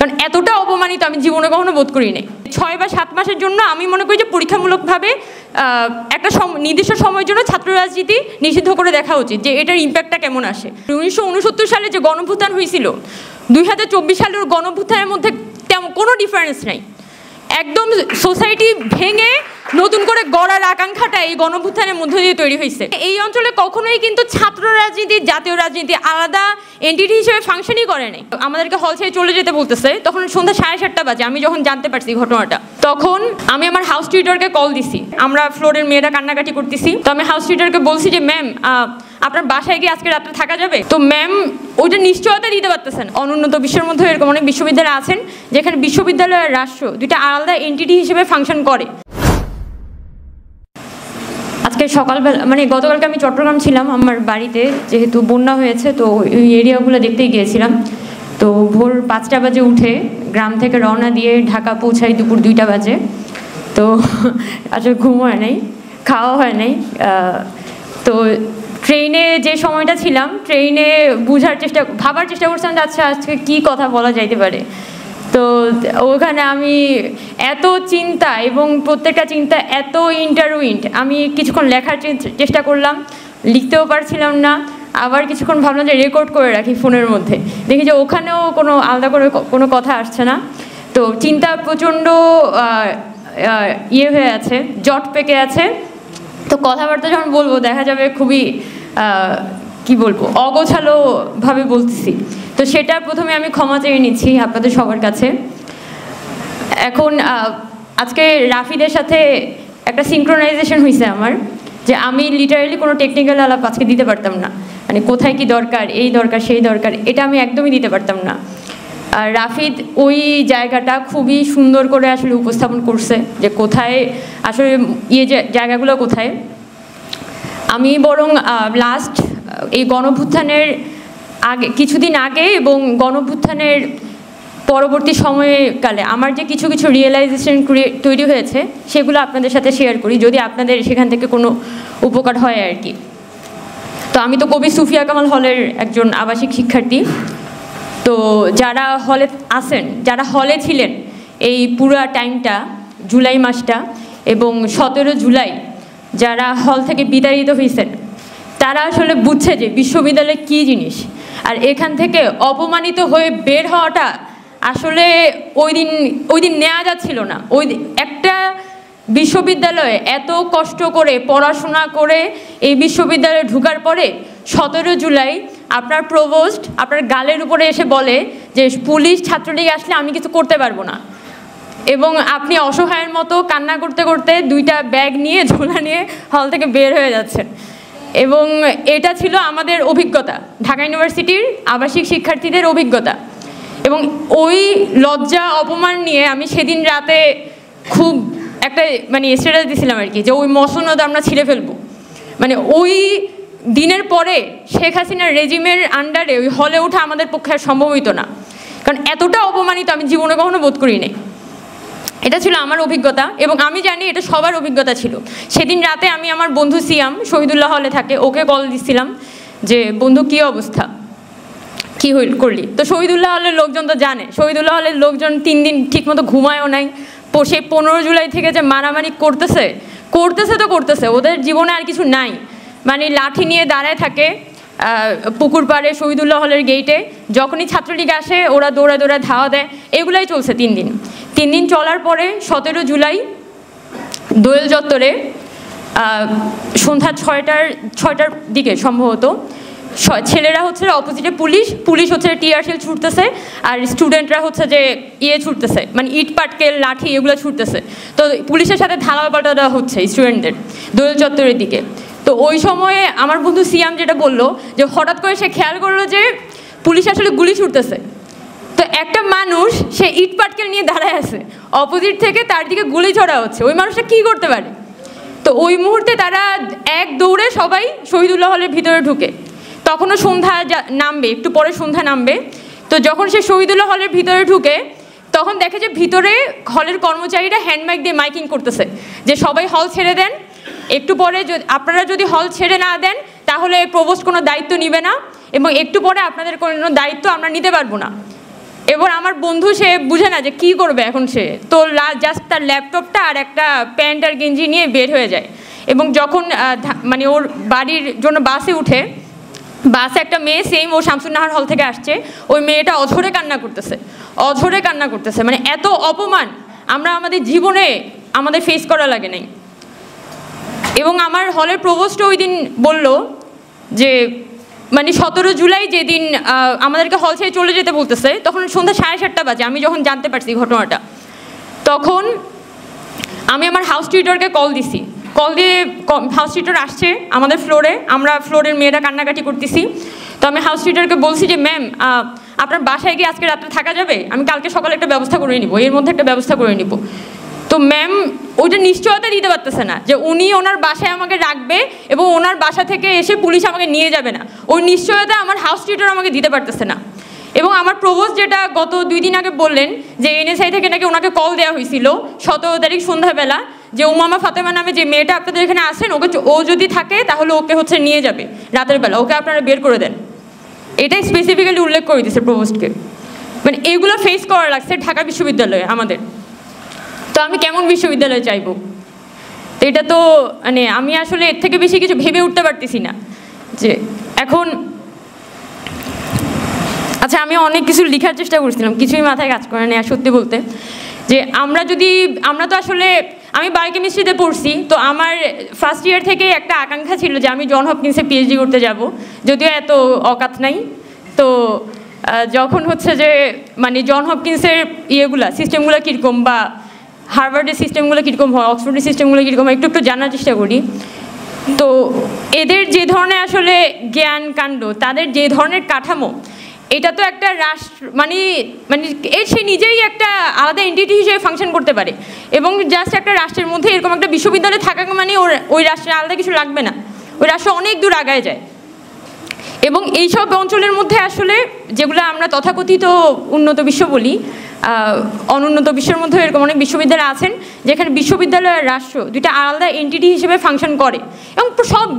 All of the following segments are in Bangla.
কারণ এতটা অপমানিত আমি জীবনে কখনো বোধ করি নাই। 6 বা 7 মাসের জন্য আমি মনে করি যে পরীক্ষামূলকভাবে একটা নির্দিষ্ট সময়ের জন্য ছাত্র রাজনীতি নিষিদ্ধ করে দেখা উচিত, যে এটার ইম্প্যাক্টটা কেমন আসে। 1969 সালে যে গণঅভ্যুত্থান হয়েছিল, 2024 সালের গণঅভ্যুত্থানের মধ্যে তেমন কোনো ডিফারেন্স নাই। একদম সোসাইটি ভেঙে নতুন করে গড়ার আকাঙ্ক্ষাটা এই গণঅভ্যুত্থানের মধ্য দিয়ে তৈরি হয়েছে। এই অঞ্চলে কখনোই কিন্তু ছাত্র রাজনীতি জাতীয় রাজনীতি আলাদা এন্টিটি হিসেবে ফাংশনই করে নাই। আমাদেরকে হল ছেড়ে চলে যেতে বলতেছে, তখন সন্ধ্যা 7:30 বাজে। আমি যখন জানতে পারছি ঘটনাটা, তখন আমি আমার হাউস টিউটরকে কল দিছি। আমরা ফ্লোরের মেয়েরা কান্নাকাটি করতেছি, তো আমি হাউস টিউটরকে বলছি যে ম্যাম আপনার বাসায় গিয়ে আজকে রাত্রে থাকা যাবে? তো ম্যাম ওইটা নিশ্চয়তা দিতে পারতেছেন। অনুন্নত বিশ্বের মধ্যে এরকম অনেক বিশ্ববিদ্যালয় আছেন যেখানে বিশ্ববিদ্যালয় আর রাষ্ট্র দুইটা আলাদা এন্টিটি হিসেবে ফাংশন করে। আজকে সকালবেলা মানে গতকালকে আমি চট্টগ্রাম ছিলাম আমার বাড়িতে, যেহেতু বন্যা হয়েছে তো ওই এরিয়াগুলো দেখতেই গিয়েছিলাম। তো ভোর 5টা বাজে উঠে গ্রাম থেকে রওনা দিয়ে ঢাকা পৌঁছাই দুপুর 2টা বাজে। তো আসলে ঘুম হয় নাই, খাওয়া হয় নাই। তো ট্রেনে যে সময়টা ছিলাম, ট্রেনে ভাবার চেষ্টা করছিলাম যে আচ্ছা আজকে কী কথা বলা যাইতে পারে। তো ওখানে আমি এত চিন্তা এবং প্রত্যেকটা চিন্তা এত ইন্টারউইন্ট, আমি কিছুক্ষণ লেখার চেষ্টা করলাম, লিখতেও পারছিলাম না। আবার কিছুক্ষণ ভাবলাম যে রেকর্ড করে রাখি ফোনের মধ্যে, দেখি যে ওখানেও কোনো আলাদা করে কোনো কথা আসছে না। তো চিন্তা প্রচণ্ড হয়ে আছে, জট পেকে আছে। তো কথাবার্তা যখন বলবো দেখা যাবে খুবই কি বলবো অগোছালোভাবে বলতেছি। তো সেটা প্রথমে আমি ক্ষমা চেয়ে নিচ্ছি আপনাদের সবার কাছে। এখন আজকে রাফিদের সাথে একটা সিনক্রোনাইজেশন হয়েছে আমার, যে আমি লিটারালি কোনো টেকনিক্যাল আলাপ আজকে দিতে পারতাম না। মানে কোথায় কি দরকার, এই দরকার সেই দরকার, এটা আমি একদমই দিতে পারতাম না। আর রাফিদ ওই জায়গাটা খুবই সুন্দর করে আসলে উপস্থাপন করছে, যে কোথায় আসলে জায়গাগুলো কোথায়। আমি বরং লাস্ট এই গণঅভ্যুত্থানের কিছুদিন আগে এবং গণঅভ্যুত্থানের পরবর্তী সময়কালে আমার যে কিছু রিয়েলাইজেশন তৈরি হয়েছে সেগুলো আপনাদের সাথে শেয়ার করি, যদি আপনাদের সেখান থেকে কোনো উপকার হয় আর কি। তো আমি তো কবি সুফিয়া কামাল হলের একজন আবাসিক শিক্ষার্থী। তো যারা হলে আছেন, যারা হলে ছিলেন এই পুরো টাইমটা, জুলাই মাসটা এবং 17 জুলাই যারা হল থেকে বিতাড়িত হয়েছেন, তারা আসলে বুঝছে যে বিশ্ববিদ্যালয় কী জিনিস। আর এখান থেকে অপমানিত হয়ে বের হওয়াটা আসলে ওই দিন নেওয়া যাচ্ছিল না। একটা বিশ্ববিদ্যালয়ে এত কষ্ট করে পড়াশোনা করে এই বিশ্ববিদ্যালয়ে ঢোকার পরে 17 জুলাই আপনার প্রভোস্ট আপনার গালের উপরে এসে বলে যে পুলিশ ছাত্রলীগ আসলে আমি কিছু করতে পারবো না, এবং আপনি অসহায়ের মতো কান্না করতে করতে 2টা ব্যাগ নিয়ে ঝোলা নিয়ে হল থেকে বের হয়ে যাচ্ছেন। এবং এটা ছিল আমাদের অভিজ্ঞতা, ঢাকা ইউনিভার্সিটির আবাসিক শিক্ষার্থীদের অভিজ্ঞতা। এবং ওই লজ্জা অপমান নিয়ে আমি সেদিন রাতে খুব একটা স্ট্যাটাস দিয়েছিলাম আর কি, যে ওই মসনদ আমরা ছিঁড়ে ফেলবো। ওই দিনের পরে শেখ হাসিনার রেজিমের আন্ডারে ওই হলে ওঠা আমাদের পক্ষে আর সম্ভব হইতো না, কারণ এতটা অপমানিত আমি জীবনে কখনো বোধ করি নাই। এটা ছিল আমার অভিজ্ঞতা এবং আমি জানি এটা সবার অভিজ্ঞতা ছিল। সেদিন রাতে আমি আমার বন্ধু সিয়াম শহীদুল্লাহ হলে থাকে, ওকে কল দিচ্ছিলাম যে বন্ধু কী অবস্থা, কী করলি। তো শহীদুল্লাহ হলের লোকজন তো জানে, শহীদুল্লাহ হলের লোকজন 3 দিন ঠিকমতো ঘুমায়ও নাই। সেই 15 জুলাই থেকে যে মারামারি করতেছে তো করতেছে, ওদের জীবনে আর কিছু নাই। লাঠি নিয়ে দাঁড়ায় থাকে পুকুর পাড়ে শহীদুল্লাহ হলের গেইটে, যখনই ছাত্রলীগ আসে ওরা দৌড়ে ধাওয়া দেয়। এগুলাই চলছে 3 দিন। 3 দিন চলার পরে 17 জুলাই দোয়েল চত্বরে সন্ধ্যা 6টার দিকে সম্ভবত ছেলেরা হচ্ছে অপোজিটে পুলিশ হচ্ছে টিয়ার শেল ছুটতেছে, আর স্টুডেন্টরা হচ্ছে যে ছুটতেছে, ইট পাটকেল লাঠি এগুলো ছুটতেছে। তো পুলিশের সাথে ধাওয়া পাল্টা হচ্ছে স্টুডেন্টদের দোয়েল চত্বরের দিকে। তো ওই সময়ে আমার বন্ধু সিয়াম যেটা বললো, যে হঠাৎ করে সে খেয়াল করলো যে পুলিশ আসলে গুলি ছুটতেছে। তো একটা মানুষ সে ইট পাটকেল নিয়ে দাঁড়ায় আছে, অপোজিট থেকে তার দিকে গুলি ছড়া হচ্ছে, ওই মানুষটা কী করতে পারে? তো ওই মুহূর্তে তারা এক দৌড়ে সবাই শহীদুল্লাহ হলের ভিতরে ঢুকে। তখনও সন্ধ্যা নামবে, একটু পরে সন্ধ্যা নামবে। তো যখন সে শহীদুল্লাহ হলের ভিতরে ঢুকে তখন দেখে যে ভিতরে হলের কর্মচারীরা হ্যান্ডমাইক দিয়ে মাইকিং করতেছে যে সবাই হল ছেড়ে দেন, একটু পরে আপনারা যদি হল ছেড়ে না দেন তাহলে প্রভোস্ট কোনো দায়িত্ব নিবে না, এবং একটু পরে আপনাদের কোনো দায়িত্ব আমরা নিতে পারবো না। এবার আমার বন্ধু সে বুঝে না যে কী করবে এখন সে, তো জাস্ট তার ল্যাপটপটা আর একটা প্যান্ট আর গেঞ্জি নিয়ে বের হয়ে যায়। এবং যখন মানে ওর বাড়ির জন্য বাসে উঠে, বাসে একটা মেয়ে সেম ও শামসুন্নাহার হল থেকে আসছে, ওই মেয়েটা অঝরে কান্না করতেছে, মানে এত অপমান আমরা আমাদের জীবনে আমাদের ফেস করা লাগে নাই। এবং আমার হলের প্রভোস্টও ওই দিন বলল যে মানে 17 জুলাই যেদিন আমাদেরকে হল ছেড়ে চলে যেতে বলতেছে, তখন সন্ধ্যা 7:30 বাজে। আমি যখন জানতে পারছি ঘটনাটা, তখন আমি আমার হাউস টিউটরকে কল দিয়ে হাউস টিউটর আসছে আমাদের ফ্লোরে, আমরা ফ্লোরের মেয়েরা কান্নাকাটি করতেছি। তো আমি হাউস টিউটরকে বলছি যে ম্যাম আপনার বাসায় গিয়ে আজকে রাত্রে থাকা যাবে? আমি কালকে সকালে একটা ব্যবস্থা করে নিব, এর মধ্যে একটা ব্যবস্থা করে নিব। তো ম্যাম ওইটা নিশ্চয়তা দিতে পারতেছে না যে উনি ওনার বাসায় আমাকে রাখবে এবং ওনার বাসা থেকে এসে পুলিশ আমাকে নিয়ে যাবে না, ওই নিশ্চয়তা আমার হাউস টিউটর আমাকে দিতে পারতেছে না। এবং আমার প্রভোস্ট যেটা গত 2 দিন আগে বললেন যে এনএসআই থেকে নাকি ওনাকে কল দেওয়া হয়েছিল 17 তারিখ সন্ধ্যাবেলা যে উমামা ফাতেমা নামে যে মেয়েটা আপনাদের এখানে আসেন, ও যদি থাকে তাহলে ওকে হচ্ছে নিয়ে যাবে রাতের বেলা, ওকে আপনারা বের করে দেন। এটাই স্পেসিফিক্যালি উল্লেখ করে দিয়েছে প্রভোস্টকে। মানে এগুলো ফেস করা লাগছে ঢাকা বিশ্ববিদ্যালয়ে আমাদের। তো আমি কেমন বিশ্ববিদ্যালয় চাইবো? তো এটা তো মানে আমি আসলে এর থেকে বেশি কিছু ভেবে উঠতে পারতেছি না যে এখন। আচ্ছা, আমি অনেক কিছু লেখার চেষ্টা করছিলাম, কিছুই মাথায় কাজ করে না সত্যি বলতে। যে আমরা তো আসলে আমি বায়োকেমিস্ট্রিতে পড়ছি, তো আমার ফার্স্ট ইয়ার থেকে একটা আকাঙ্ক্ষা ছিল যে আমি জন হপকিন্সে পিএইচডি করতে যাব, যদিও এত অকাত নাই। তো যখন হচ্ছে যে মানে জন হপকিন্সের সিস্টেমগুলো কীরকম, বা হার্ভার্ডের সিস্টেমগুলো কীরকম হয়, অক্সফোর্ডের সিস্টেমগুলো কীরকম হয়, একটু জানার চেষ্টা করি। তো এদের যে ধরনের আসলে জ্ঞান কাণ্ড, তাদের যে ধরনের কাঠামো, এটা তো একটা রাষ্ট্র মানে সে নিজেই একটা আলাদা এন্টিটি হিসেবে ফাংশন করতে পারে। এবং জাস্ট একটা রাষ্ট্রের মধ্যে এরকম একটা বিশ্ববিদ্যালয় থাকা মানে ওই রাষ্ট্রের আলাদা কিছু লাগবে না, ওই রাষ্ট্র অনেক দূর আগায় যায়। এবং এইসব অঞ্চলের মধ্যে আসলে যেগুলো আমরা তথাকথিত উন্নত বিশ্ব বলি, অনুন্নত বিশ্বের মধ্যে এরকম অনেক বিশ্ববিদ্যালয় আছেন যেখানে বিশ্ববিদ্যালয় আর রাষ্ট্র দুইটা আলাদা এন্টিটি হিসেবে ফাংশন করে। এবং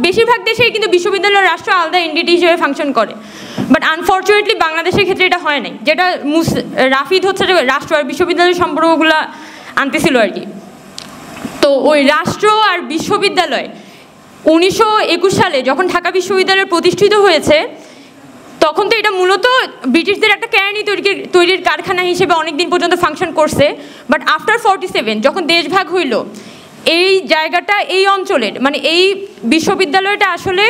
বেশিরভাগ দেশেই কিন্তু বিশ্ববিদ্যালয় রাষ্ট্র আলাদা এন্টিটি হিসেবে ফাংশন করে। বাট আনফর্চুনেটলি বাংলাদেশের ক্ষেত্রে এটা হয় নাই, যেটা রাফিদ হচ্ছে যে রাষ্ট্র আর বিশ্ববিদ্যালয়ের সম্পর্কগুলো আনতেছিল আর কি। তো ওই রাষ্ট্র আর বিশ্ববিদ্যালয় 1921 সালে যখন ঢাকা বিশ্ববিদ্যালয় প্রতিষ্ঠিত হয়েছে, তখন তো এটা মূলত ব্রিটিশদের একটা কেরানি তৈরির কারখানা হিসেবে অনেক দিন পর্যন্ত ফাংশন করছে। বাট আফটার 47 যখন দেশভাগ হইল, এই জায়গাটা এই অঞ্চলের মানে এই বিশ্ববিদ্যালয়টা আসলে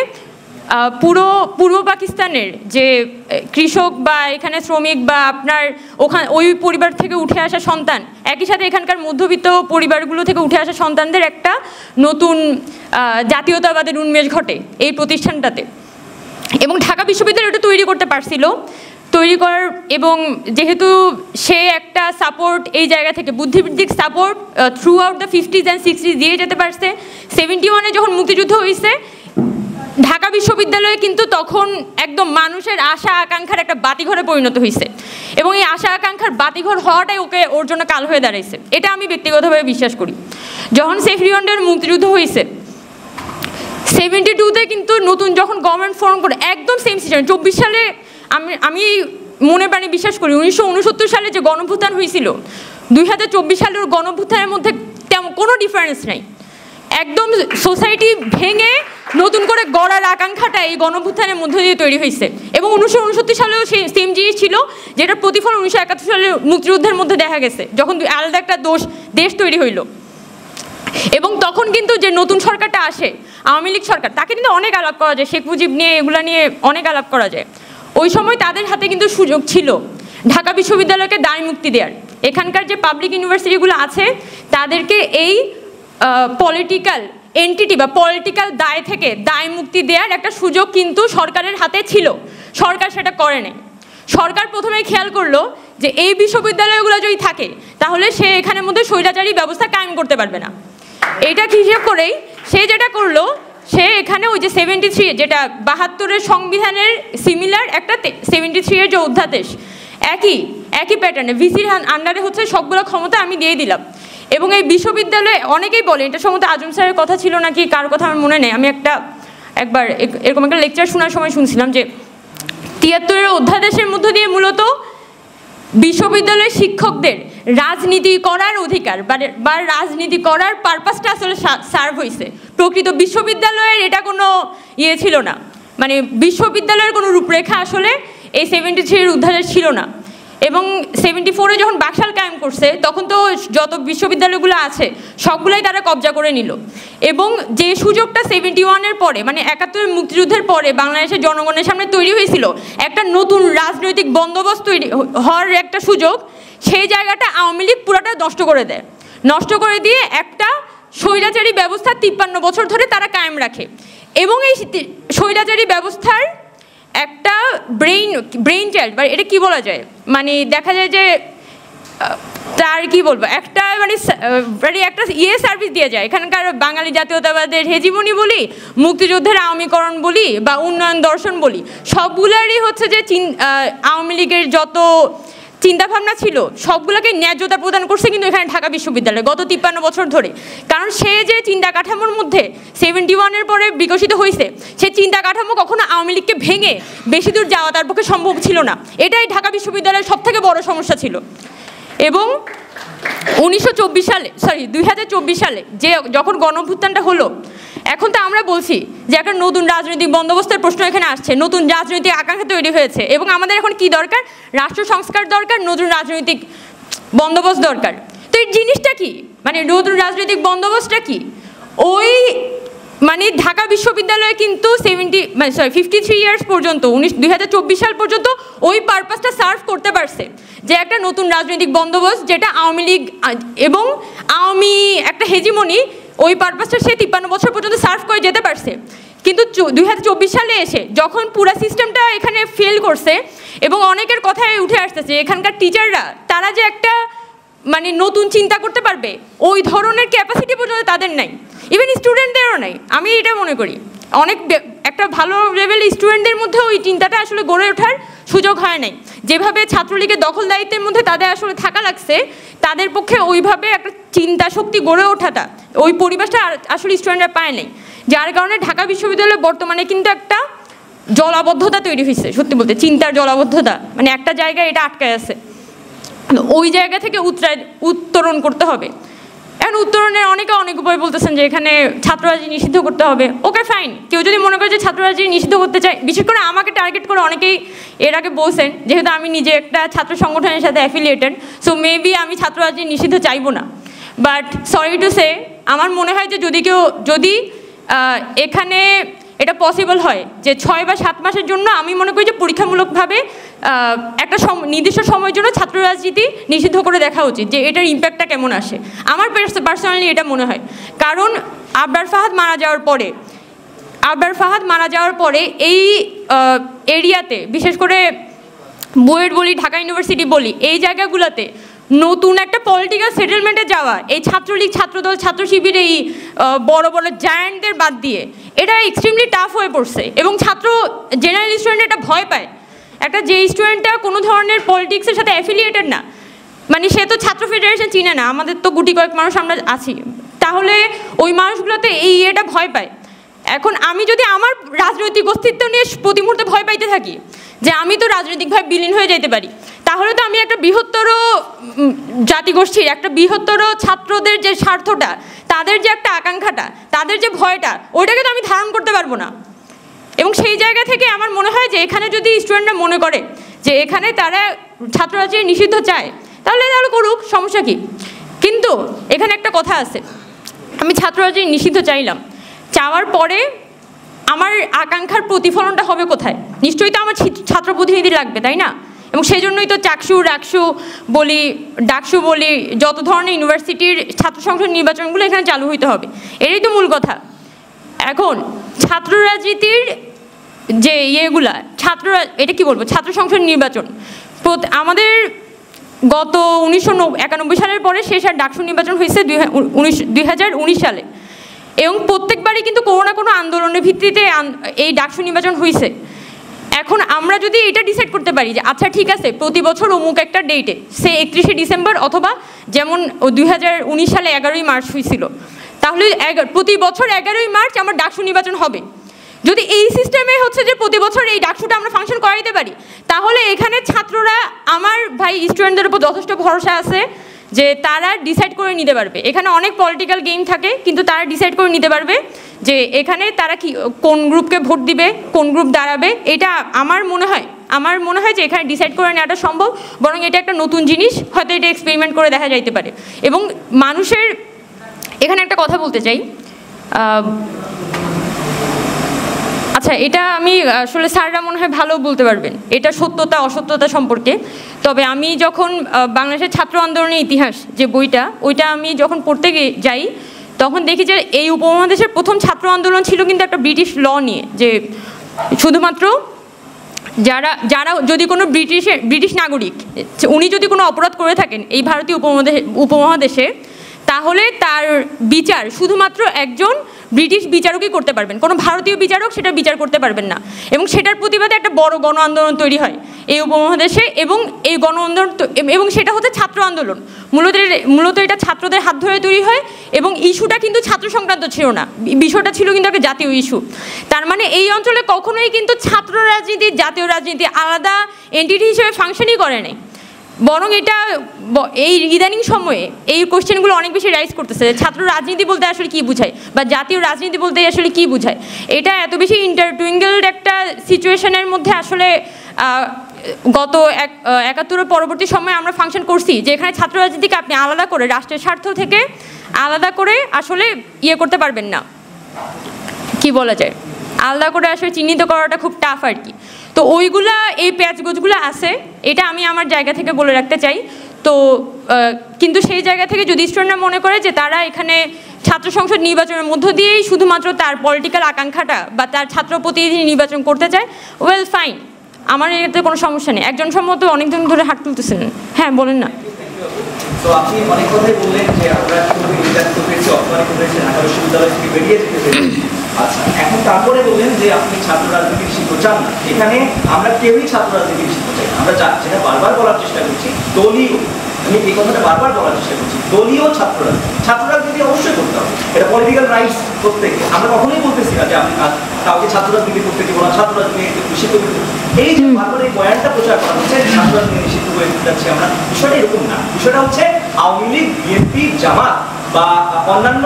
পুরো পূর্ব পাকিস্তানের যে কৃষক বা এখানে শ্রমিক বা আপনার ওই পরিবার থেকে উঠে আসা সন্তান, একই সাথে এখানকার মধ্যবিত্ত পরিবারগুলো থেকে উঠে আসা সন্তানদের একটা নতুন জাতীয়তাবাদের উন্মেষ ঘটে এই প্রতিষ্ঠানটাতে। এবং ঢাকা বিশ্ববিদ্যালয় ওটা তৈরি করতে পারছিল, তৈরি করার এবং যেহেতু সে একটা সাপোর্ট এই জায়গা থেকে বুদ্ধিবৃত্তিক support through out the 50s and 60s দিয়ে যেতে পারছে। 71-এ যখন মুক্তিযুদ্ধ হয়েছে, ঢাকা বিশ্ববিদ্যালয়ে কিন্তু তখন একদম মানুষের আশা আকাঙ্ক্ষার একটা বাতিঘরে পরিণত হয়েছে। এবং এই আশা আকাঙ্ক্ষার বাতিঘর হওয়াটাই ওর জন্য কাল হয়ে দাঁড়াইছে, এটা আমি ব্যক্তিগতভাবে বিশ্বাস করি। যখন সেফরিওয়ান্ডের মুক্তিযুদ্ধ হয়েছে 72-তে কিন্তু নতুন যখন গভর্নমেন্ট ফর্ম করে একদম সেম সিস্টেম 24 সালে আমি মনে প্রাণে বিশ্বাস করি 1969 সালে যে গণভ্যুত্থান হয়েছিল 2024 সালের গণভ্যুত্থানের মধ্যে তেমন কোনো ডিফারেন্স নাই। একদম সোসাইটি ভেঙে নতুন করে গড়ার আকাঙ্ক্ষাটা এই গণভ্যুত্থানের মধ্য দিয়ে তৈরি হয়েছে। এবং 1969 সালেও সেই সেম জিনিস ছিল, যেটার প্রতিফলন 1971 সালের মুক্তিযুদ্ধের মধ্যে দেখা গেছে, যখন আলাদা একটা দেশ তৈরি হইল। এবং তখন কিন্তু যে নতুন সরকারটা আসে, আওয়ামী লীগ সরকার, তাকে কিন্তু অনেক আলাপ করা যায়, শেখ মুজিব নিয়ে এগুলা নিয়ে অনেক আলাপ করা যায়। ওই সময় তাদের হাতে কিন্তু সুযোগ ছিল ঢাকা বিশ্ববিদ্যালয়কে দায় মুক্তি দেওয়ার। এখানকার যে পাবলিক ইউনিভার্সিটিগুলো আছে তাদেরকে এই পলিটিক্যাল এন্টিটি বা পলিটিক্যাল দায় থেকে দায় মুক্তি দেওয়ার একটা সুযোগ কিন্তু সরকারের হাতে ছিল, সরকার সেটা করে নাই। সরকার প্রথমে খেয়াল করলো যে এই বিশ্ববিদ্যালয়গুলো যদি থাকে তাহলে সে এখানের মধ্যে স্বৈরাচারী ব্যবস্থা কায়েম করতে পারবে না। এইটা হিসেব করেই সে যেটা করলো, সে এখানে ওই যে 73 যেটা 72-এর সংবিধানের সিমিলার একটা 73-এর যে অধ্যাদেশ, একই প্যাটার্নে ভিসির আন্ডারে হচ্ছে সবগুলো ক্ষমতা আমি দিয়ে দিলাম। এবং এই বিশ্ববিদ্যালয়ে অনেকেই বলে, এটা সম্ভবত আজম স্যারের কথা ছিল নাকি কার কথা আমার মনে নেই, আমি একবার এরকম একটা লেকচার শোনার সময় শুনছিলাম যে 73-এর অধ্যাদেশের মধ্য দিয়ে মূলত বিশ্ববিদ্যালয়ের শিক্ষকদের রাজনীতি করার অধিকার বা রাজনীতি করার পারপাসটা আসলে সার্ভ হয়েছে। প্রকৃত বিশ্ববিদ্যালয়ের এটা কোনো ইয়ে ছিল না, মানে বিশ্ববিদ্যালয়ের কোনো রূপরেখা আসলে এই 73 উদ্ধারে ছিল না। এবং 74-এ যখন বাকশাল কায়েম করছে তখন তো যত বিশ্ববিদ্যালয়গুলো আছে সবগুলাই তারা কবজা করে নিল। এবং যে সুযোগটা 71-এর পরে, মানে 71-এর মুক্তিযুদ্ধের পরে বাংলাদেশের জনগণের সামনে তৈরি হয়েছিল একটা নতুন রাজনৈতিক বন্দোবস্ত তৈরি হওয়ার একটা সুযোগ, সেই জায়গাটা আওয়ামী লীগ পুরোটা নষ্ট করে দেয়। নষ্ট করে দিয়ে একটা স্বৈরাচারী ব্যবস্থা 53 বছর ধরে তারা কায়েম রাখে। এবং এই স্বৈরাচারী ব্যবস্থার একটা ব্রেইন চাইল্ড, বা এটা কি বলা যায়, মানে দেখা যায় যে তার কি বলবো, একটা মানে একটা সার্ভিস দিয়ে যায় এখানকার বাঙালি জাতীয়তাবাদের হেজিমনি বলি, মুক্তিযুদ্ধের আওয়ামীকরণ বলি, বা উন্নয়ন দর্শন বলি, সবগুলারই হচ্ছে যে আওয়ামী লীগের যত চিন্তাভাবনা ছিল সবগুলোকে ন্যায্যতা প্রদান করছে কিন্তু এখানে ঢাকা বিশ্ববিদ্যালয় গত 53 বছর ধরে। কারণ সে যে চিন্তা কাঠামোর মধ্যে 71-এর পরে বিকশিত হয়েছে, সে চিন্তা কাঠামো কখনো আওয়ামী লীগকে ভেঙে বেশি দূর যাওয়া তার পক্ষে সম্ভব ছিল না। এটাই ঢাকা বিশ্ববিদ্যালয়ের সবথেকে বড় সমস্যা ছিল। এবং 2024 সালে যে যখন গণঅভ্যুত্থানটা হলো, এখন তো আমরা বলছি যে একটা নতুন রাজনৈতিক বন্দোবস্তের প্রশ্ন এখানে আসছে, নতুন রাজনৈতিক আকাঙ্ক্ষা তৈরি হয়েছে। এবং আমাদের এখন কি দরকার? রাষ্ট্র সংস্কার দরকার, নতুন রাজনৈতিক বন্দোবস্ত দরকার। তো এই জিনিসটা কি, মানে নতুন রাজনৈতিক বন্দোবস্তটা কি? ওই মানে ঢাকা বিশ্ববিদ্যালয়ে কিন্তু 53 ইয়ার্স পর্যন্ত 2024 সাল পর্যন্ত ওই পারপাসটা সার্ভ করতে পারছে, যে একটা নতুন রাজনৈতিক বন্দোবস্ত যেটা আওয়ামী লীগ এবং আওয়ামী একটা হেজিমনি, ওই পারপাসটা সে 53 বছর পর্যন্ত সার্ভ করে যেতে পারছে। কিন্তু 2024 সালে এসে যখন পুরো সিস্টেমটা এখানে ফেল করছে, এবং অনেকের কথায় উঠে আসতেছে এখানকার টিচাররা তারা যে একটা মানে নতুন চিন্তা করতে পারবে ওই ধরনের ক্যাপাসিটি পর্যন্ত তাদের নাই, ইভেন স্টুডেন্টদেরও নাই। আমি এটা মনে করি অনেক একটা ভালো লেভেলের স্টুডেন্টদের মধ্যে ওই চিন্তাটা আসলে গড়ে ওঠার সুযোগ হয় নাই। যেভাবে ছাত্রলীগের দখল দায়িত্বের মধ্যে তাদের আসলে থাকা লাগছে, তাদের পক্ষে ওইভাবে একটা চিন্তা শক্তি গড়ে ওঠাটা, ওই পরিবেশটা আসলে স্টুডেন্টরা পায় নাই। যার কারণে ঢাকা বিশ্ববিদ্যালয়ে বর্তমানে কিন্তু একটা জলাবদ্ধতা তৈরি হয়েছে, সত্যি বলতে চিন্তার জলাবদ্ধতা, মানে একটা জায়গায় এটা আটকায় আছে। ওই জায়গা থেকে উত্তরণ করতে হবে। এখন উত্তরণের অনেক উপায় বলতেছেন যে এখানে ছাত্ররাজনীতি নিষিদ্ধ করতে হবে। ওকে ফাইন, কেউ যদি মনে করে যে ছাত্ররাজনীতি নিষিদ্ধ করতে চায়, বিশেষ করে আমাকে টার্গেট করে অনেকেই এর আগে বলছেন, যেহেতু আমি নিজে একটা ছাত্র সংগঠনের সাথে অ্যাফিলিয়েটেড, সো মেবি আমি ছাত্ররাজনীতি নিষিদ্ধ চাইবো না। বাট সরি টু সে, আমার মনে হয় যে যদি এখানে এটা পসিবল হয় যে 6 বা 7 মাসের জন্য, আমি মনে করি যে পরীক্ষামূলকভাবে একটা নির্দিষ্ট সময়ের জন্য ছাত্র রাজনীতি নিষিদ্ধ করে দেখা উচিত, যে এটার ইম্প্যাক্টটা কেমন আসে। আমার পার্সোনালি এটা মনে হয়, কারণ আবরার ফাহাদ মারা যাওয়ার পরে এই এরিয়াতে, বিশেষ করে বুয়েট বলি, ঢাকা ইউনিভার্সিটি বলি, এই জায়গাগুলোতে নতুন একটা পলিটিক্যাল সেটেলমেন্টে যাওয়া, এই ছাত্রলীগ, ছাত্রদল, ছাত্র শিবির, এই বড় বড় জায়ান্টদের বাদ দিয়ে এটা এক্সট্রিমলি টাফ হয়ে পড়ছে। এবং জেনারেল স্টুডেন্ট এটা ভয় পায়। একটা যে স্টুডেন্টটা কোনো ধরনের পলিটিক্সের সাথে অ্যাফিলিয়েটেড না, মানে সে তো ছাত্র ফেডারেশন চিনে না, আমাদের তো গুটি কয়েক মানুষ আমরা আছি, তাহলে ওই মানুষগুলোতে এটা ভয় পায়। এখন আমি যদি আমার রাজনৈতিক অস্তিত্ব নিয়ে প্রতি মুহূর্তে ভয় পাইতে থাকি যে আমি তো রাজনৈতিকভাবে বিলীন হয়ে যেতে পারি, তাহলে তো আমি একটা বৃহত্তর জাতিগোষ্ঠীর, একটা বৃহত্তর ছাত্রদের যে স্বার্থটা, তাদের যে একটা আকাঙ্ক্ষাটা, তাদের যে ভয়টা, ওইটাকে তো আমি ধারণ করতে পারবো না। এবং সেই জায়গা থেকে আমার মনে হয় যে এখানে যদি স্টুডেন্টরা মনে করে যে এখানে তারা ছাত্ররাজনীতি নিষিদ্ধ চায়, তাহলে করুক, সমস্যা কি। কিন্তু এখানে একটা কথা আছে, আমি ছাত্ররাজনীতি নিষিদ্ধ চাইলাম, চাওয়ার পরে আমার আকাঙ্ক্ষার প্রতিফলনটা হবে কোথায়? নিশ্চয়ই তো আমার ছাত্র প্রতিনিধি লাগবে, তাই না? এবং সেই জন্যই তো ডাকসু বলি যত ধরনের ইউনিভার্সিটির ছাত্র সংসদ নির্বাচনগুলো এখানে চালু হইতে হবে, এটাই তো মূল কথা। এখন ছাত্র রাজনীতির যে এটা কি বলবো, ছাত্র সংসদ নির্বাচন আমাদের গত 1991 সালের পরে শেষ আর ডাকসু নির্বাচন হয়েছে 2019 সালে, এবং প্রত্যেকবারই কিন্তু কোনো না কোনো আন্দোলনের ভিত্তিতে এই ডাকসু নির্বাচন হয়েছে। এখন আমরা যদি এটা ডিসাইড করতে পারি যে আচ্ছা ঠিক আছে, প্রতি বছর অমুক একটা ডেটে, সে 31শে ডিসেম্বর অথবা যেমন 2019 সালে 11ই মার্চ হয়েছিল, তাহলে প্রতি বছর 11ই মার্চ আমার ডাকসু নির্বাচন হবে। যদি এই সিস্টেমে হচ্ছে যে প্রতি বছর এই ডাকসুটা আমরা ফাংশন করাইতে পারি, তাহলে এখানে ছাত্ররা, আমার ভাই স্টুডেন্টদের উপর যথেষ্ট ভরসা আছে যে তারা ডিসাইড করে নিতে পারবে। এখানে অনেক পলিটিক্যাল গেম থাকে, কিন্তু তারা ডিসাইড করে নিতে পারবে যে এখানে তারা কি কোন গ্রুপকে ভোট দিবে, কোন গ্রুপ দাঁড়াবে। এটা আমার মনে হয় যে এখানে ডিসাইড করে নেওয়াটা সম্ভব, বরং এটা একটা নতুন জিনিস, হয়তো এটা এক্সপেরিমেন্ট করে দেখা যাইতে পারে। এবং মানুষের এখানে একটা কথা বলতে চাই, আচ্ছা এটা আমি আসলে স্যাররা মনে হয় ভালো বলতে পারবেন এটা সত্যতা অসত্যতা সম্পর্কে। তবে আমি যখন বাংলাদেশের ছাত্র আন্দোলনের ইতিহাস যে বইটা, ওইটা আমি যখন পড়তে যাই, তখন দেখি যে এই উপমহাদেশের প্রথম ছাত্র আন্দোলন ছিল কিন্তু একটা ব্রিটিশ ল নিয়ে, যে শুধুমাত্র যারা যদি কোনো ব্রিটিশ নাগরিক উনি যদি কোনো অপরাধ করে থাকেন এই ভারতীয় উপমহাদেশে, তাহলে তার বিচার শুধুমাত্র একজন ব্রিটিশ বিচারকই করতে পারবেন, কোনো ভারতীয় বিচারক সেটা বিচার করতে পারবেন না। এবং সেটার প্রতিবাদে একটা বড় গণ আন্দোলন তৈরি হয় এই উপমহাদেশে, এবং এই গণ আন্দোলন এবং সেটা হচ্ছে ছাত্র আন্দোলন, মূলত এটা ছাত্রদের হাত ধরে তৈরি হয়। এবং ইস্যুটা কিন্তু ছাত্র সংক্রান্ত ছিল না, বিষয়টা ছিল কিন্তু একটা জাতীয় ইস্যু। তার মানে এই অঞ্চলে কখনোই কিন্তু ছাত্র রাজনীতি জাতীয় রাজনীতি আলাদা এন্টিটি হিসেবে ফাংশনই করে নাই, বরং এটা এই ইদানিং সময়ে এই কোশ্চেনগুলো অনেক বেশি রাইজ করতেছে, ছাত্র রাজনীতি বলতে আসলে কী বোঝায় বা জাতীয় রাজনীতি বলতে আসলে কী বোঝায়। এটা এত বেশি ইন্টারটুইঙ্গেলড একটা সিচুয়েশনের মধ্যে আসলে গত ৭১ পরবর্তী সময়ে আমরা ফাংশন করছি, যে এখানে ছাত্র রাজনীতিকে আপনি আলাদা করে রাষ্ট্রের স্বার্থ থেকে আলাদা করে আসলে ইয়ে করতে পারবেন না, কি বলা যায়, আলাদা করে আসলে চিহ্নিত করাটা খুব টাফ আর কি। তো ওইগুলা এই প্যাচগোছগুলো আছে, এটা আমি আমার জায়গা থেকে বলে রাখতে চাই। তো কিন্তু সেই জায়গা থেকে যদি স্টুডেন্টরা মনে করে যে তারা এখানে ছাত্র সংসদ নির্বাচনের মধ্য দিয়েই শুধুমাত্র তার পলিটিক্যাল আকাঙ্ক্ষাটা বা তার ছাত্র প্রতিনিধি নির্বাচন করতে চায়, ওয়েল ফাইন, আমার এতে কোনো সমস্যা নেই। একজন সম্ভবত অনেকদিন ধরে হাত তুলতেছেন, হ্যাঁ বলেন না। তো আপনি অনেক কথাই বললেন যে আমরা কিভাবে নির্যাতিত হয়েছি, অপমানিত হয়েছি, ঢাকা বিশ্ববিদ্যালয় থেকে বেরিয়ে যেতে পেরেছি। আচ্ছা, এখন তারপরে বললেন যে আপনি ছাত্র রাজনীতি নিষিদ্ধ চান না। এখানে আমরা কেউই ছাত্র রাজনীতি নিষিদ্ধ চাই না। আমরা যেটা বারবার বলার চেষ্টা করছি, দলীয়, আমি এই কথাটা বারবার বলার চেষ্টা করছি, দলীয় ছাত্র রাজনীতি অবশ্যই করতে হবে, এটা পলিটিক্যাল রাইটস প্রত্যেকে। আমরা কখনোই বলতেছি না যে আপনি কাউকে ছাত্র রাজনীতি করতে দেবো না, ছাত্র রাজনীতি নিষিদ্ধ করতে। এই যে বারবার এই বয়ানটা প্রচার করা হচ্ছে ছাত্র রাজনীতি নিষিদ্ধ করে দিতে যাচ্ছি আমরা, বিষয়টা এরকম না। বিষয়টা হচ্ছে আওয়ামী লীগ, বিএনপি, জামাত বা অন্যান্য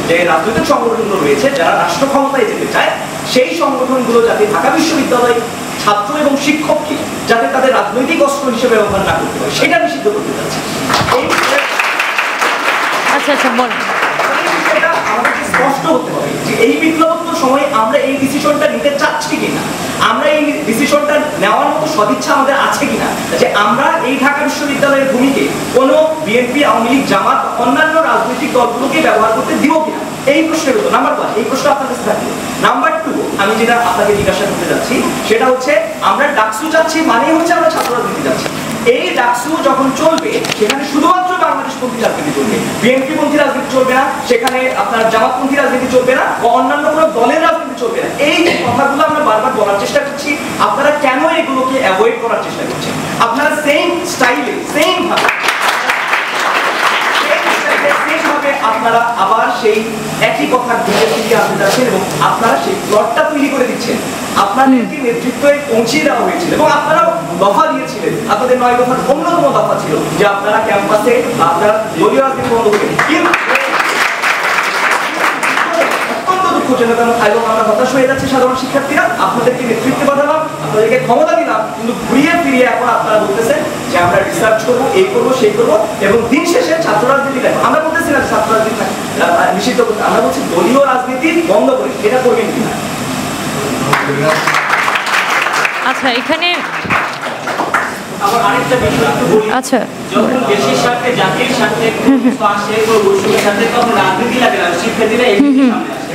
যে রাজনৈতিক সংগঠনগুলো রয়েছে যারা রাষ্ট্র ক্ষমতায় যেতে চায়, সেই সংগঠনগুলো যাতে ঢাকা বিশ্ববিদ্যালয় ছাত্র এবং শিক্ষককে যাতে তাদের রাজনৈতিক অস্ত্র হিসেবে ব্যবহার না করতে হয় সেটা নিষিদ্ধ করতে যাচ্ছে। আচ্ছা বলেন। এটা আমাদেরকে স্পষ্ট হতে হবে যে এই বিপ্লবোত্তর সময়ে আমরা এই ডিসিশনটা নিতে চাচ্ছি কিনা, আমরা এই ডিসিশনটা নেওয়ার মতো সদিচ্ছা আমাদের আছে কিনা, যে আমরা এই ঢাকা বিশ্ববিদ্যালয়ের ভূমিকে কোনো বিএনপি, আওয়ামী লীগ, জামাত, অন্যান্য রাজনৈতিক দলগুলোকে ব্যবহার করতে দিব কিনা, এই প্রশ্নের উত্তর নাম্বার 1, এই প্রশ্ন আপনার কাছে থাকবে। নাম্বার 2, আমি যেটা আপনাকে জিজ্ঞাসা করতে যাচ্ছি সেটা হচ্ছে আমরা ডাকসু চাচ্ছি মানেই হচ্ছে আমরা ছাত্র রাজনীতি চাচ্ছি। এই ডাকসু যখন চলবে সেখানে শুধুমাত্র বাংলাদেশপন্থী রাজনীতি চলবে, বিএনপি পন্থী রাজনীতি চলবে না, সেখানে আপনার জামাতপন্থী রাজনীতি চলবে না বা অন্যান্য কোনো দলের রাজনীতি চলবে না। এই যে কথাগুলো আমরা বারবার বলার চেষ্টা করছি, আপনারা কেন এগুলোকে অ্যাভয়েড করার চেষ্টা করছেন? আপনারা সেম স্টাইলে সেম ভাবে আপনারা আবার সেই একই কথা ঘুরে ফিরিয়ে আসতে যাচ্ছেন এবং আপনারা সেই প্লটটা তৈরি করে দিচ্ছেন। আপনাদেরকে নেতৃত্বে পৌঁছিয়ে দেওয়া হয়েছিল এবং আপনারা দফা দিয়েছিলেন, আপনাদের 9 দফার অন্যতম দফা ছিল যে আপনারা ক্যাম্পাসে আপনারা দলীয় রাজনীতি বন্ধ করবেন। অত্যন্ত দুঃখজনক এবং আমরা হতাশ হয়ে যাচ্ছি সাধারণ শিক্ষার্থীরা। আপনাদেরকে নেতৃত্বে বাঁধালাম, আপনাদেরকে ক্ষমতা দিলাম, কিন্তু ঘুরিয়ে ফিরিয়ে এখন আপনারা বলতেছেন যে আমরা রিসার্চ করবো, এই করবো, সেই করবো, এবং দিন শেষে ছাত্র রাজনীতি দেখো। আমরা বলতেছি না ছাত্র রাজনীতি নিষিদ্ধ করতে, আমরা বলছি দলীয় রাজনীতি বন্ধ করি, এটা করবেন কিনা। আচ্ছা এখানে আবার আরেকটা বিষয় একটু বলি, আচ্ছা যখন দেশের স্বার্থে জাতির স্বার্থে আসে বা বৈষম্যের স্বার্থে তখন রাজনীতি লাগে না, শিক্ষার্থীরা এই সামনে আসে।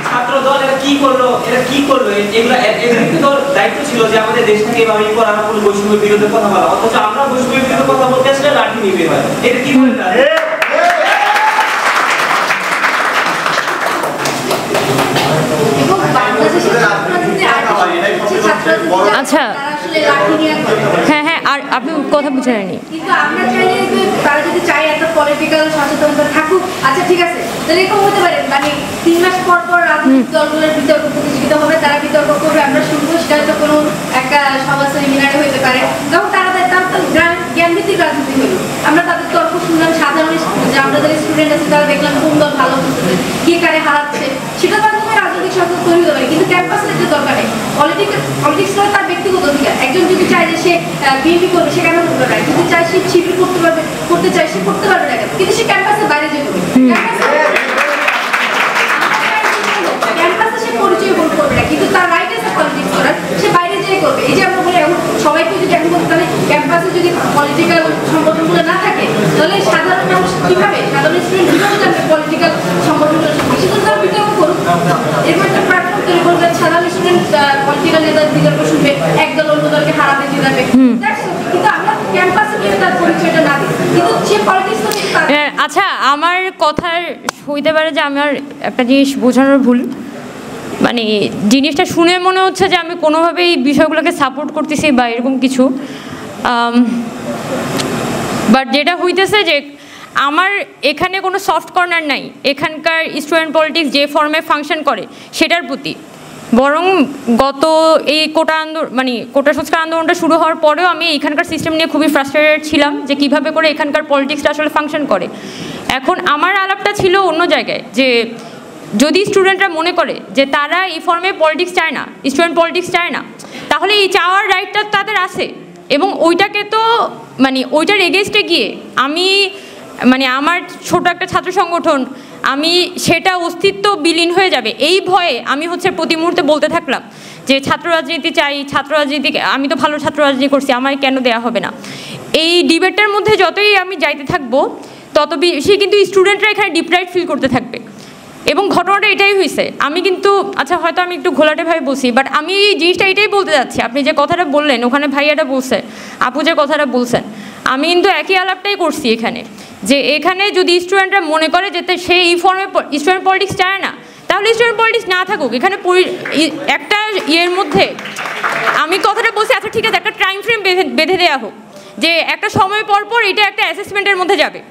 ছাত্র দল এরা কি করলো এগুলো এদের তো দায়িত্ব ছিল যে আমাদের দেশ থেকে এভাবে করা, কোনো বৈষম্যের বিরুদ্ধে কথা বলা, অথচ আমরা বৈষম্যের বিরুদ্ধে কথা বলতে আসলে লাঠি নিয়ে বের হয়। এটা কি বলে বাংলাদেশের আচ্ছা হ্যাঁ হ্যাঁ, আর আপনি কথা বুঝে নেননি। কিন্তু আমরা চাইলে তারা যদি চায় একটা পলিটিক্যাল সচেতনতা থাকুক, আচ্ছা ঠিক আছে, তাহলে এরকম হতে পারে মানে 3 মাস পর পর রাজনৈতিক দলগুলোর বিতর্ক প্রতিযোগিতা হবে, তারা বিতর্ক করবে, আমরা শুনবো, সেটা হয়তো কোনো একটা সভা সেমিনারে হইতে পারে, তখন তারা তো জ্ঞানভিত্তিক রাজনীতি হলো। আমরা তাদের তর্ক শুনলাম, সাধারণ যে আমরা যারা স্টুডেন্ট আছে তারা দেখলাম কোন দল ভালো করতেছে, কে কারে হারাচ্ছে, সেটার মাধ্যমে রাজনৈতিক সচেতন তৈরি হতে পারে। কিন্তু ক্যাম্পাসের একটা দরকার নেই, পলিটিক্স হলো তার ব্যক্তিগত অধিকার। একজন যদি চায় যে সে বিএনপি করবে, সে কেন করতে পারে, যদি চায় সে শিবির করতে চায় সে করতে পারবে না, কিন্তু সে ক্যাম্পাসের বাইরে যে করবে, ক্যাম্পাসে সে পরিচয় বোধ করবে না, কিন্তু তার রাইট আছে পলিটিক্স করার, সে বাইরে যেয়ে করবে। এই যে আমরা বলি এখন সবাইকে যদি এখন করতে, তাহলে ক্যাম্পাসে যদি পলিটিক্যাল সংগঠনগুলো না থাকে, তাহলে সাধারণ মানুষ কিভাবে, সাধারণ স্টুডেন্ট কিভাবে জানবে পলিটিক্যাল সংগঠনগুলো সম্পর্কে? সেজন্য তারা বিতর্ক করুক, এরপর একটা প্ল্যাটফর্ম তৈরি করবে, সাধারণ স্টুডেন্ট পলিটিক্যাল নেতার বিতর্ক শুনবে, একদল অন্য দলকে হারাতে জিতাবে। কিন্তু আমরা ক্যাম্পাসে গিয়ে তার পরিচয়টা না দিই, কিন্তু সে পলিটিক্স। আচ্ছা, আমার কথার হইতে পারে যে আমার একটা জিনিস বোঝানোর ভুল, মানে জিনিসটা শুনে মনে হচ্ছে যে আমি কোনোভাবেই বিষয়গুলোকে সাপোর্ট করতেছি বা এরকম কিছু, বাট যেটা হইতেছে যে আমার এখানে কোনো সফট কর্নার নাই এখানকার স্টুডেন্ট পলিটিক্স যে ফর্মে ফাংশন করে সেটার প্রতি। বরং গত এই কোটা সংস্কার আন্দোলনটা শুরু হওয়ার পরেও আমি এখানকার সিস্টেম নিয়ে খুবই ফ্রাস্ট্রেটেড ছিলাম যে কিভাবে করে এখানকার পলিটিক্সটা আসলে ফাংশন করে। এখন আমার আলাপটা ছিল অন্য জায়গায়, যে যদি স্টুডেন্টরা মনে করে যে তারা এই ফর্মে পলিটিক্স চায় না, স্টুডেন্ট পলিটিক্স চায় না, তাহলে এই চাওয়ার রাইটটা তাদের আছে, এবং ওইটাকে তো ওইটার এগেনস্টে গিয়ে আমি আমার ছোট একটা ছাত্র সংগঠন, আমি সেটা অস্তিত্ব বিলীন হয়ে যাবে এই ভয়ে আমি প্রতি মুহূর্তে বলতে থাকলাম যে ছাত্র রাজনীতি চাই, ছাত্র রাজনীতি, আমি তো ভালো ছাত্র রাজনীতি করছি, আমায় কেন দেয়া হবে না। এই ডিবেটটার মধ্যে যতই আমি যাইতে থাকবো তত বেশি কিন্তু স্টুডেন্টরা এখানে ডিপ্রাইভ ফিল করতে থাকবে, এবং ঘটনাটা এটাই হয়েছে। আমি কিন্তু আচ্ছা হয়তো আমি একটু ঘোলাটেভাবে বলছি, বাট আমি এই জিনিসটা এটাই বলতে যাচ্ছি। আপনি যে কথাটা বললেন, ওখানে ভাইয়াটা বলছে, আপু যে কথাটা বলছেন, আমি কিন্তু একই আলাপটাই করছি এখানে, যে এখানে যদি স্টুডেন্টরা মনে করে যে সে এই ফর্মে স্টুডেন্ট পলিটিক্স চায় না, তাহলে স্টুডেন্ট পলিটিক্স না থাকুক। এখানে একটা ইয়ের মধ্যে আমি কথাটা বলছি, আচ্ছা ঠিক আছে, একটা টাইম ফ্রেম বেঁধে দেওয়া হোক, যে একটা সময় পর পর এটা একটা অ্যাসেসমেন্টের মধ্যে যাবে,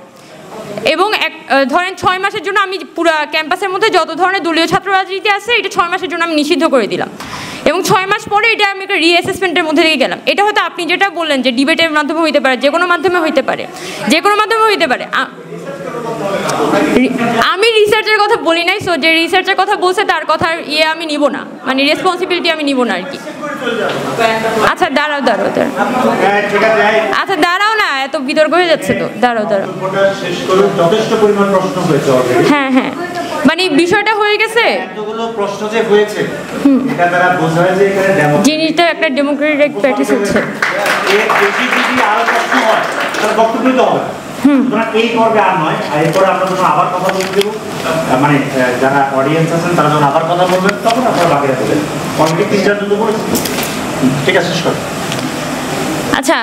এবং ধরেন 6 মাসের জন্য আমি পুরো ক্যাম্পাসের মধ্যে যত ধরনের দলীয় ছাত্র রাজনীতি আছে এটা 6 মাসের জন্য আমি নিষিদ্ধ করে দিলাম, এবং 6 মাস পরে এটা আমি একটা রিঅ্যাসেসমেন্টের মধ্যে দিয়ে গেলাম। এটা হয়তো আপনি যেটা বললেন যে ডিবেটের মাধ্যমে হইতে পারে, যে কোনো মাধ্যমে হইতে পারে, যে কোনো মাধ্যমে হইতে পারে। আমি রিসার্চের কথা বলি নাই, সো যে রিসার্চের কথা বলছে তার কথার আমি নিব না, রেসপন্সিবিলিটি আমি নিব না আর কি। আচ্ছা দাঁড়াও, আচ্ছা দাঁড়াও না, এত বিতর্ক হয়ে যাচ্ছে তো, দাঁড়াও। হ্যাঁ হ্যাঁ, বিষয়টা হয়ে গেছে, জিনিসটা একটা ডেমোক্রেটিক প্র্যাকটিস হচ্ছে। এই পর্বে আর নয়, এরপরে আমরা যখন আবার কথা বলতে দেবো, যারা অডিয়েন্স আছেন তারা যখন আবার কথা বলবেন তখন আপনারা বাকিরা দেবেন। অলরেডি 3-4 জন বলেছেন, ঠিক আছে শেষ করেন। আচ্ছা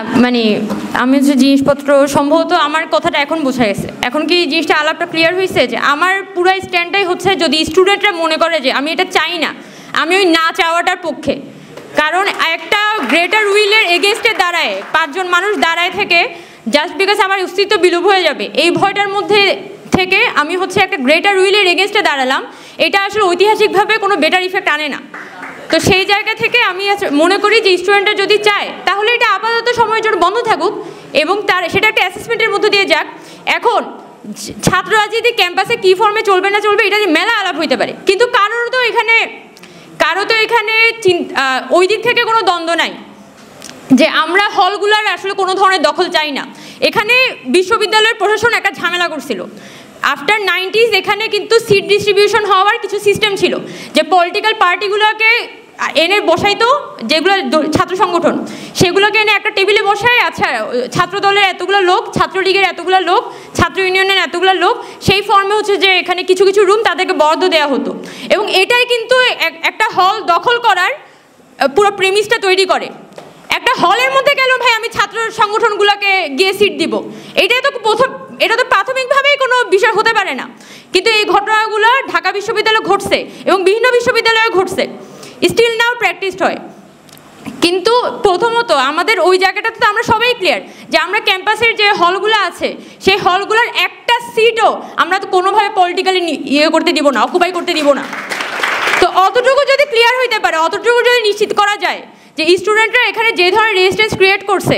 আমি জিনিসপত্র সম্ভবত আমার কথাটা এখন বোঝা গেছে, এখন কি জিনিসটা আলাপটা ক্লিয়ার হয়েছে, যে আমার পুরো স্ট্যান্ডটাই হচ্ছে যদি স্টুডেন্টরা মনে করে যে আমি এটা চাই না, আমি ওই না চাওয়াটার পক্ষে, কারণ একটা গ্রেটার উইলের এগেনস্টে দাঁড়ায় 5 জন মানুষ দাঁড়ায় থেকে জাস্ট বিকজ আমার অস্তিত্ব বিলোপ হয়ে যাবে এই ভয়টার মধ্যে থেকে আমি একটা গ্রেটার উইলের এগেনস্টে দাঁড়ালাম, এটা আসলে ঐতিহাসিকভাবে কোনো বেটার ইফেক্ট আনে না। তো সেই জায়গা থেকে আমি মনে করি যে স্টুডেন্টরা যদি চায় তাহলে এটা আপাতত সময়ের জন্য বন্ধ থাকুক, এবং সেটা একটা অ্যাসেসমেন্টের মধ্যে দিয়ে যাক। এখন ছাত্র রাজনীতি ক্যাম্পাসে কী ফর্মে চলবে না চলবে এটা নিয়ে মেলা আলাপ হইতে পারে, কিন্তু কারো তো এখানে ওই দিক থেকে কোনো দ্বন্দ্ব নাই যে আমরা হলগুলার আসলে কোনো ধরনের দখল চাই না। এখানে বিশ্ববিদ্যালয়ের প্রশাসন একটা ঝামেলা করছিল, আফটার 90s এখানে কিন্তু সিট ডিস্ট্রিবিউশন হওয়ার কিছু সিস্টেম ছিল, যে পলিটিক্যাল পার্টিগুলোকে এনে বসাইতো, যেগুলো ছাত্র সংগঠন সেগুলোকে এনে একটা টেবিলে বসায়, আচ্ছা ছাত্র দলের এতগুলো লোক, ছাত্রলীগের এতগুলো লোক, ছাত্র ইউনিয়নের এতগুলো লোক, সেই ফর্মে যে এখানে কিছু কিছু রুম তাদেরকে বরাদ্দ দেওয়া হতো, এবং এটাই কিন্তু একটা হল দখল করার পুরো প্রেমিসটা তৈরি করে। একটা হলের মধ্যে গেল ভাই আমি ছাত্র সংগঠনগুলোকে গিয়ে সিট দিব, এটা তো প্রাথমিকভাবেই কোনো বিষয় হতে পারে না, কিন্তু এই ঘটনাগুলো ঢাকা বিশ্ববিদ্যালয়ে ঘটছে এবং বিভিন্ন বিশ্ববিদ্যালয়ে ঘটছে। স্টিল নাও প্র্যাকটিসড হয়। কিন্তু প্রথমত আমাদের ওই জায়গাটাতে তো আমরা সবাই ক্লিয়ার যে আমরা ক্যাম্পাসের যে হলগুলো আছে সেই হলগুলোর একটা সিটও আমরা তো কোনোভাবে পলিটিক্যালি করতে দিব না, অকুপাই করতে দিব না। তো অতটুকু যদি ক্লিয়ার হইতে পারে, অতটুকু যদি নিশ্চিত করা যায় যে স্টুডেন্টরা এখানে যে ধরনের রেজিস্ট্যান্স ক্রিয়েট করছে,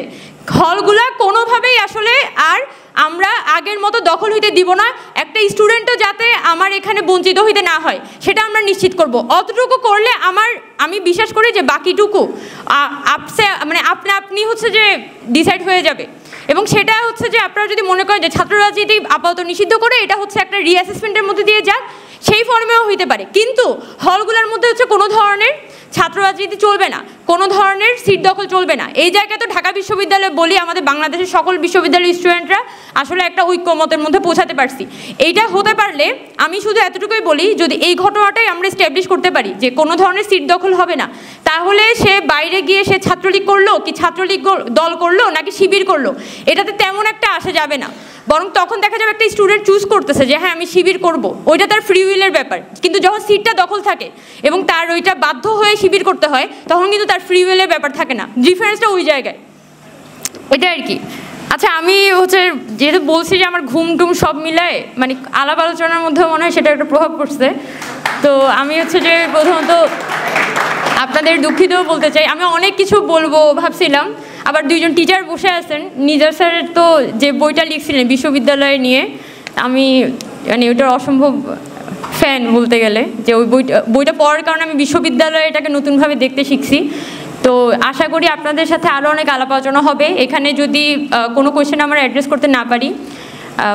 হলগুলা কোনোভাবেই আসলে আর আমরা আগের মতো দখল হইতে দিব না, একটা স্টুডেন্টও যাতে আমার এখানে বঞ্চিত হইতে না হয় সেটা আমরা নিশ্চিত করব। অতটুকু করলে আমি বিশ্বাস করি যে বাকিটুকু মানে আপনি হচ্ছে যে ডিসাইড হয়ে যাবে। এবং সেটা হচ্ছে যে আপনারা যদি মনে করেন যে ছাত্র রাজনীতি আপাতত নিষিদ্ধ করে এটা হচ্ছে একটা রিঅ্যাসেসমেন্টের মধ্যে দিয়ে যাক, সেই ফর্মেও হইতে পারে, কিন্তু হলগুলোর মধ্যে হচ্ছে কোনো ধরনের ছাত্র রাজনীতি চলবে না, কোনো ধরনের সিট দখল চলবে না। এই জায়গায় তো ঢাকা বিশ্ববিদ্যালয়ে বলি আমাদের বাংলাদেশের সকল বিশ্ববিদ্যালয়ের স্টুডেন্টরা আসলে একটা ঐক্যমতের মধ্যে পৌঁছাতে পারছি। এইটা হতে পারলে আমি শুধু এতটুকুই বলি, যদি এই ঘটনাটাই আমরা এস্টাবলিশ করতে পারি যে কোনো ধরনের সিট দখল হবে না, তাহলে সে বাইরে গিয়ে সে ছাত্রলীগ করলো কি ছাত্রলীগ দল করলো নাকি শিবির করলো, এটাতে তেমন একটা আসা যাবে না। বরং তখন দেখা যাবে একটা স্টুডেন্ট চুজ করতেছে যে হ্যাঁ আমি শিবির করব, ওইটা তার ফ্রি উইলের ব্যাপার। কিন্তু যখন সিটটা দখল থাকে এবং তার ওইটা বাধ্য হয়ে শিবির করতে হয়, তখন কিন্তু তার ফ্রি উইলের ব্যাপার থাকে না। ডিফারেন্সটা ওই জায়গায়, এটা আর কি। আচ্ছা, আমি হচ্ছে যেহেতু বলছি যে আমার ঘুম টুম সব মিলায় মানে আলাপ আলোচনার মধ্যে মনে হয় সেটা একটা প্রভাব পড়ছে। তো আমি হচ্ছে যে প্রথমত আপনাদের দুঃখিত বলতে চাই, আমি অনেক কিছু বলবো ভাবছিলাম, আবার দুইজন টিচার বসে আছেন, নিজার স্যারের তো যে বইটা লিখছিলেন বিশ্ববিদ্যালয় নিয়ে, আমি মানে ওইটার অসম্ভব ফ্যান বলতে গেলে, যে ওই বইটা পড়ার কারণে আমি বিশ্ববিদ্যালয়ে এটাকে নতুনভাবে দেখতে শিখছি। তো আশা করি আপনাদের সাথে আরও অনেক আলাপ আলোচনা হবে। এখানে যদি কোনো কোয়েশ্চেন আমরা অ্যাড্রেস করতে না পারি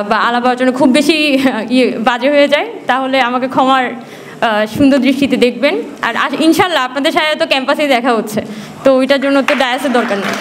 বা আলাপ আলোচনা খুব বেশি বাজে হয়ে যায়, তাহলে আমাকে ক্ষমার সুন্দর দৃষ্টিতে দেখবেন। আর ইনশাল্লাহ আপনাদের সাথে তো ক্যাম্পাসেই দেখা হচ্ছে, তো ওইটার জন্য তো ডায়াসের দরকার নেই।